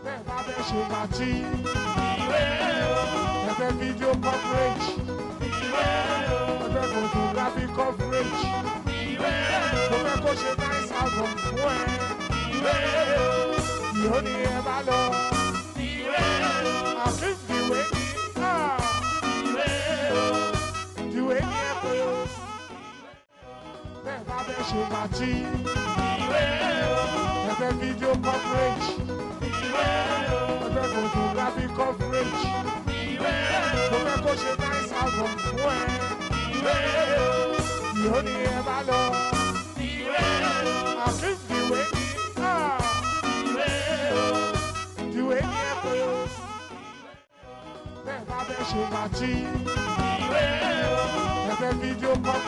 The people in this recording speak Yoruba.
bẹ́ẹ̀ bá fẹ́ ṣe pàtí. Ẹ fẹ́ video coverage. Ẹ fẹ́ photographic coverage. Mo fẹ́ kó ṣe nice album fún ẹ. Ìhó ni ẹ bá lọ. Àfíìs ìwé ni. Ìwé ni ẹ pé o. Bẹ́ẹ̀ bá fẹ́ ṣe pàtí. Ẹ fẹ́ video coverage. Ẹ fẹ́ photographic coverage. Mo fẹ́ kó ṣe nice album fún ẹ. Ìhó ni ẹ bá lọ. Àfíìs ìwé ni. Ìwé ni ẹ pé o. Bẹ́ẹ̀ bá fẹ́ ṣe pàtí. Ẹ fẹ́ video coverage.